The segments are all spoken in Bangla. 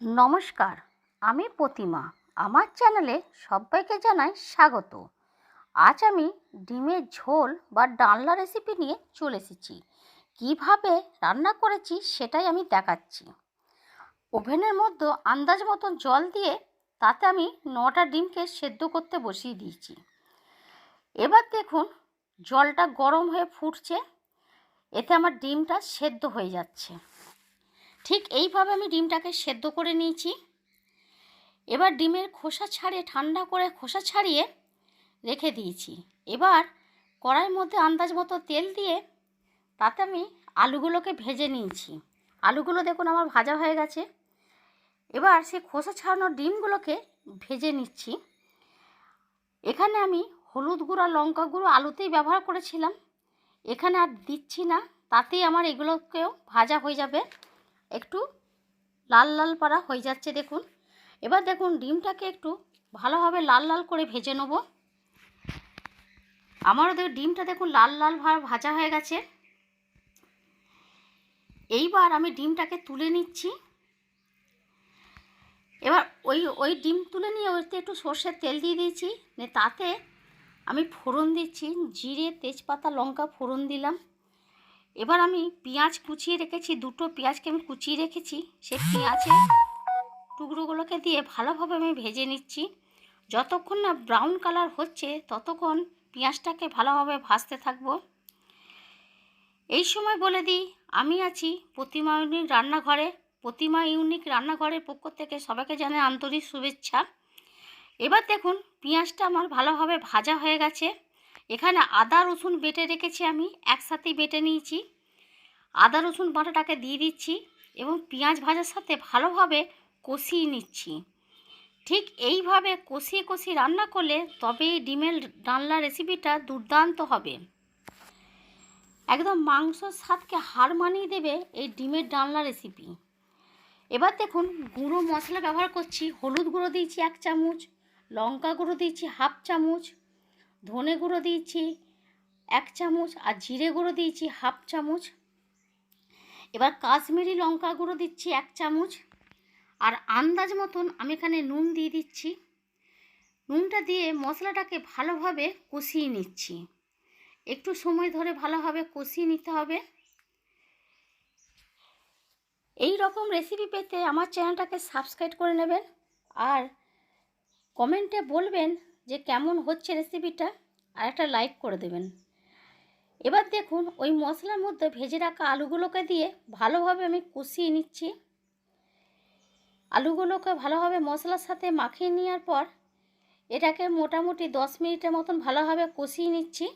নমস্কার, আমি প্রতিমা। আমার চ্যানেলে সবাইকে জানাই স্বাগত। আজ আমি ডিমের ঝোল বা ডালনা রেসিপি নিয়ে চলে এসেছি। কীভাবে রান্না করেছি সেটাই আমি দেখাচ্ছি। ওভেনের মধ্যে আন্দাজ মতন জল দিয়ে তাতে আমি 9টা ডিমকে সেদ্ধ করতে বসিয়ে দিয়েছি। এবার দেখুন জলটা গরম হয়ে ফুটছে, এতে আমার ডিমটা সেদ্ধ হয়ে যাচ্ছে। ঠিক এইভাবে আমি ডিমটাকে সেদ্ধ করে নিয়েছি। এবার ডিমের খোসা ছাড়িয়ে ঠান্ডা করে খোসা ছাড়িয়ে রেখে দিয়েছি। এবার কড়াইয়ের মধ্যে আন্দাজ মতো তেল দিয়ে তাতে আমি আলুগুলোকে ভেজে নিয়েছি। আলুগুলো দেখুন আমার ভাজা হয়ে গেছে। এবার সেই খোসা ছাড়ানো ডিমগুলোকে ভেজে নিচ্ছি। এখানে আমি হলুদ গুঁড়ো লঙ্কা গুঁড়ো আলুতেই ব্যবহার করেছিলাম, এখানে আর দিচ্ছি না। তাতেই আমার এগুলোকেও ভাজা হয়ে যাবে, একটু লাল লাল পাড়া হয়ে যাচ্ছে দেখুন। এবার দেখুন ডিমটাকে একটু ভালোভাবে লাল লাল করে ভেজে নেব। আমারও ডিমটা দেখুন লাল লাল ভাজা হয়ে গেছে। এইবার আমি ডিমটাকে তুলে নিচ্ছি। এবার ওই ডিম তুলে নিয়ে ওইতে একটু সর্ষের তেল দিয়ে দিয়েছি, তাতে আমি ফোড়ন দিচ্ছি, জিরে তেজপাতা লঙ্কা ফোড়ন দিলাম। এবার আমি পেঁয়াজ কুচিয়ে রেখেছি, 2টো পেঁয়াজকে আমি কুচিয়ে রেখেছি, সেই পেঁয়াজের টুকরোগুলোকে দিয়ে ভালোভাবে আমি ভেজে নিচ্ছি। যতক্ষণ না ব্রাউন কালার হচ্ছে ততক্ষণ পেঁয়াজটাকে ভালোভাবে ভাজতে থাকবো। এই সময় বলে দিই, আমি আছি প্রতিমা ইউনিক রান্নাঘরে। প্রতিমা ইউনিক রান্নাঘরের পক্ষ থেকে সবাইকে জানাই আন্তরিক শুভেচ্ছা। এবার দেখুন পেঁয়াজটা আমার ভালোভাবে ভাজা হয়ে গেছে। এখানে আদা রসুন বেটে রেখেছি, আমি একসাথেই বেটে নিয়েছি। আদা রসুন বাটাটাকে দিয়ে দিচ্ছি এবং পেঁয়াজ ভাজার সাথে ভালোভাবে কষিয়ে নিচ্ছি। ঠিক এইভাবে কষিয়ে কষিয়ে রান্না করলে তবেই ডিমের ডালনা রেসিপিটা দুর্দান্ত হবে। একদম মাংসর স্বাদকে হার মানিয়ে দেবে এই ডিমের ডালনা রেসিপি। এবার দেখুন গুঁড়ো মশলা ব্যবহার করছি। হলুদ গুঁড়ো দিয়েছি 1 চামচ, লঙ্কা গুঁড়ো দিয়েছি 1/2 চামচ, ধনে গুঁড়ো দিয়েছি 1 চামচ আর জিরে গুঁড়ো দিয়েছি 1/2 চামচ। এবার কাশ্মীরি লঙ্কা গুঁড়ো দিচ্ছি 1 চামচ। আর আন্দাজ মতন আমি এখানে নুন দিয়ে দিচ্ছি। নুনটা দিয়ে মশলাটাকে ভালোভাবে কষিয়ে নিচ্ছি। একটু সময় ধরে ভালোভাবে কষিয়ে নিতে হবে। এই রকম রেসিপি পেতে আমার চ্যানেলটাকে সাবস্ক্রাইব করে নেবেন আর কমেন্টে বলবেন যে কেমন হচ্ছে রেসিপিটা, আর একটা লাইক করে দেবেন। এবার দেখুন ওই মশলার মধ্যে ভেজে রাখা আলুগুলোকে দিয়ে ভালোভাবে আমি কষিয়ে নিচ্ছি। আলুগুলোকে ভালোভাবে মশলার সাথে মাখিয়ে নেওয়ার পর এটাকে মোটামুটি 10 মিনিটের মতন ভালোভাবে কষিয়ে নিচ্ছি।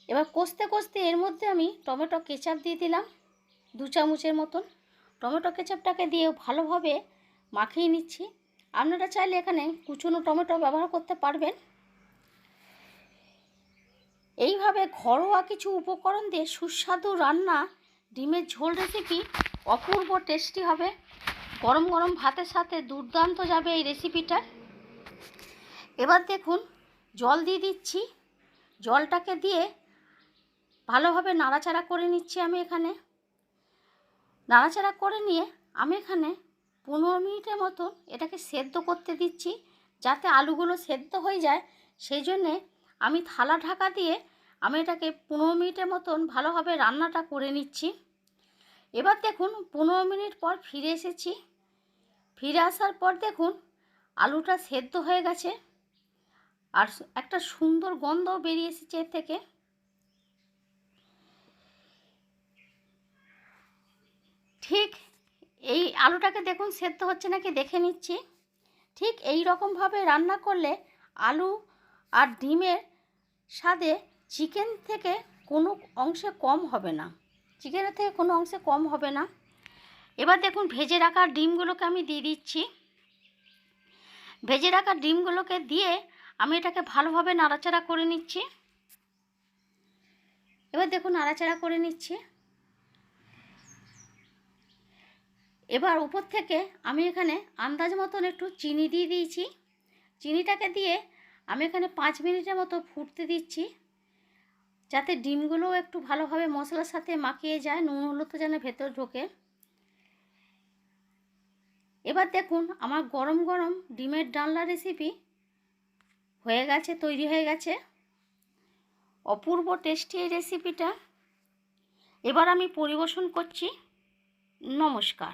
এবার কষতে কষতে এর মধ্যে আমি টমেটো কেচাপ দিয়ে দিলাম 2 চামচের মতন। টমেটো কেচাপটাকে দিয়ে ভালোভাবে মাখিয়ে নিচ্ছি। আপনারা চাইলে এখানে কুচনো টমেটো ব্যবহার করতে পারবেন। এইভাবে ঘরোয়া কিছু উপকরণ দিয়ে সুস্বাদু রান্না ডিমের ঝোল রেসিপি অপূর্ব টেস্টি হবে। গরম গরম ভাতের সাথে দুর্দান্ত যাবে এই রেসিপিটা। এবার দেখুন জল দিয়ে দিচ্ছি। জলটাকে দিয়ে ভালোভাবে নাড়াচাড়া করে নিচ্ছি। আমি এখানে নাড়াচাড়া করে নিয়ে আমি এখানে 15 মিনিটের মতো এটাকে সেদ্ধ করতে দিচ্ছি, যাতে আলুগুলো সেদ্ধ হয়ে যায়। সেই জন্যে আমি থালা ঢাকা দিয়ে আমি এটাকে 15 মিনিটের মতন ভালোভাবে রান্নাটা করে নিচ্ছি। এবার দেখুন 15 মিনিট পর ফিরে এসেছি। ফিরে আসার পর দেখুন আলুটা সেদ্ধ হয়ে গেছে আর একটা সুন্দর গন্ধ বেরিয়ে এসেছে এর থেকে। ঠিক এই আলুটাকে দেখুন সেদ্ধ হচ্ছে নাকি দেখে নিচ্ছি। ঠিক এই রকমভাবে রান্না করলে আলু আর ডিমের স্বাদে চিকেন থেকে কোনো অংশে কম হবে না, চিকেনের থেকে কোনো অংশে কম হবে না। এবার দেখুন ভেজে রাখা ডিমগুলোকে আমি দিয়ে দিচ্ছি। ভেজে রাখা ডিমগুলোকে দিয়ে আমি এটাকে ভালোভাবে নাড়াচাড়া করে নিচ্ছি। এবার দেখুন নাড়াচাড়া করে নিচ্ছি। এবার উপর থেকে আমি এখানে আন্দাজ মতন একটু চিনি দিয়ে দিয়েছি। চিনিটাকে দিয়ে আমি এখানে 5 মিনিটের মতো ফুটতে দিচ্ছি, যাতে ডিমগুলোও একটু ভালোভাবে মশলার সাথে মাখিয়ে যায়, নুন হলুদ যেন ভেতর ঢোকে। এবার দেখুন আমার গরম গরম ডিমের ডালনা রেসিপি হয়ে গেছে, তৈরি হয়ে গেছে। অপূর্ব টেস্টি এই রেসিপিটা। এবার আমি পরিবেশন করছি। নমস্কার।